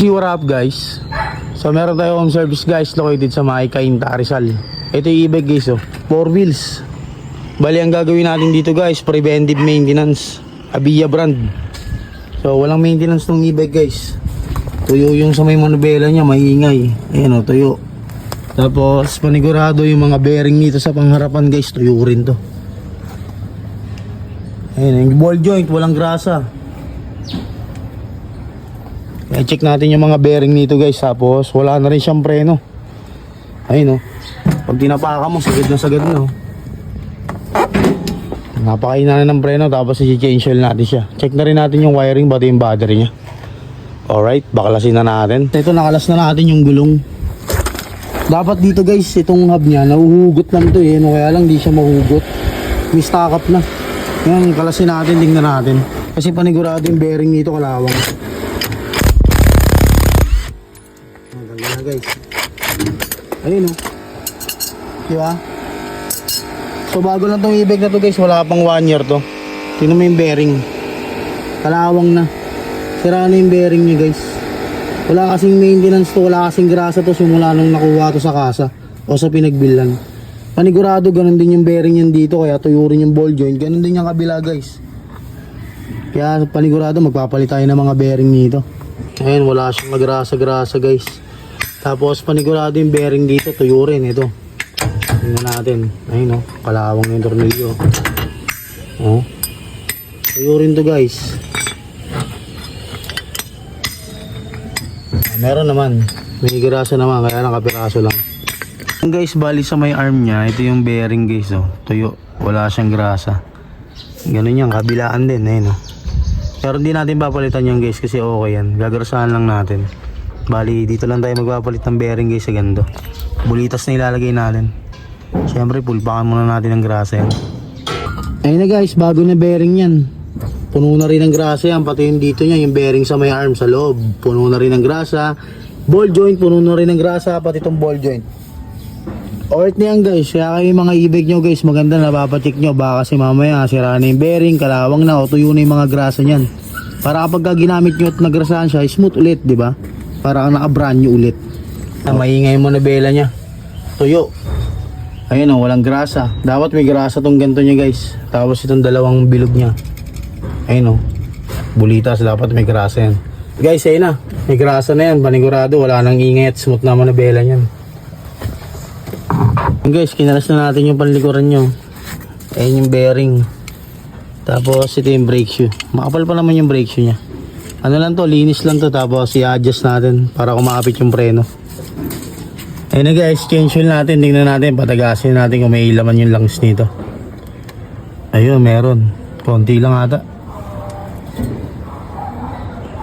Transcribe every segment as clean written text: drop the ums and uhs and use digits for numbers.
What up guys? So meron tayo home service guys located sa Cainta, Rizal. Ito yung e-bike guys 4 wheels. Bali ang gagawin natin dito guys, preventive maintenance, Abia brand. So walang maintenance ng e-bike guys. Tuyo yung sa may manubela niya, maingay. Ayan o, tuyo. Tapos panigurado yung mga bearing nito sa pangharapan guys, tuyo rin to. Ayan, yung ball joint, walang grasa. I-check natin yung mga bearing nito guys. Tapos wala na rin siyang preno. Ayun o. Pag tinapaka mo, sagad na. Napakaina na ng preno. Tapos i-change oil natin siya. Check na rin natin yung wiring, pati yung battery niya. Alright, baklasin na natin. Ito, nakalas na natin yung gulong. Dapat dito guys, itong hub niya nahuhugot lang ito no, kaya lang di siya mahugot. May stock up na. Yan, kalasin natin, tingnan natin. Kasi panigurado yung bearing nito kalawang. Guys, ayun o, diba? So bago lang tong e-bike na to guys, wala pang 1 year to. Tingnan mo yung bearing, kalawang na, sira na yung bearing niya guys. Wala kasing maintenance to, wala kasing grasa to simula nung nakuha to sa kasa o sa pinagbilan. Panigurado ganun din yung bearing yan dito, kaya tuyo rin yung ball joint. Ganun din yung kabila guys. Kaya panigurado magpapalit tayo ng mga bearing nito. Ayun, wala siyang magrasa-grasa guys. Tapos panigurado yung bearing dito, tuyo rin ito. Tingnan natin. Ayun o, kalawang yung tornilyo. Oh. Tuyo rin to guys. Meron naman, may grasa naman, kaya nakapiraso lang. Guys, bali sa may arm niya, ito yung bearing guys oh. Tuyo, wala siyang grasa. Ganun yan, kabilaan din, ayun oh. Pero hindi natin papalitan yan guys kasi okay yan. Gagrasahan lang natin. Bali dito lang tayo magpapalit ng bearing guys sa gando. Bulitas na ilalagay natin. Siyempre pulpakan muna natin ng grasa yan. Ayun na guys, bago na bearing yan. Puno na rin ng grasa yan. Pati yung dito niya, yung bearing sa may arm sa loob, puno na rin ng grasa. Ball joint, puno na rin ng grasa. Pati itong ball joint. Alright na yan guys. Kaya kayo mga e-bike nyo guys, maganda na papacheck nyo. Baka kasi mamaya sira na yung bearing, kalawang na o tuyo na yung mga grasa nyan. Para kapag ginamit nyo at nagrasahan siya, smooth ulit, di ba? Para kang naka-brand new ulit. Maingay mo na bela niya. Tuyo. Ayun o, walang grasa. Dapat may grasa tong ganito niya guys. Tapos itong dalawang bilog niya. Ayun o. Bulitas, dapat may grasa yan. Guys, ayun na. May grasa na yan. Panigurado, wala nang ingay at smooth naman na bela niyan. Guys, kinalas na natin yung panlikuran nyo. Ayun yung bearing. Tapos ito yung brake shoe. Makapal pa naman yung brake shoe niya. Ano lang to, linis lang to. Tapos i-adjust natin para kumapit yung preno. Ayun na guys, change oil natin. Tingnan natin, patagasin natin kung may laman yung lungs nito. Ayun, meron. Konti lang ata.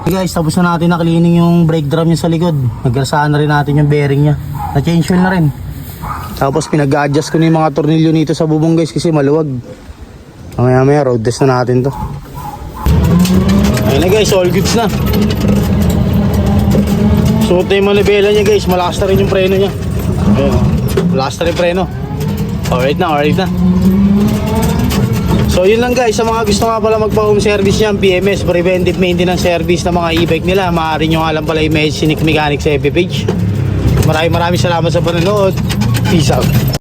Okay guys, tapos na natin na-cleaning yung brake drum niya sa likod. Nagrasahan na rin natin yung bearing niya. Na-change oil na rin. Tapos pinag-adjust ko na yung mga tornilyo nito sa bubong guys kasi maluwag. Mamaya road test na natin to. Ayun na guys, all goods na. Suot na yung manibela niya guys. Malakas na rin yung preno niya. Ayun, malakas na rin preno. Alright na. So yun lang guys, sa mga gusto nga pala magpa-home service niyan, PMS, Preventive Maintenance Service ng mga e-bike nila, maaari nyo nga lang pala i-message si Nick Mechanic sa FB page. Maraming salamat sa panonood. Peace out.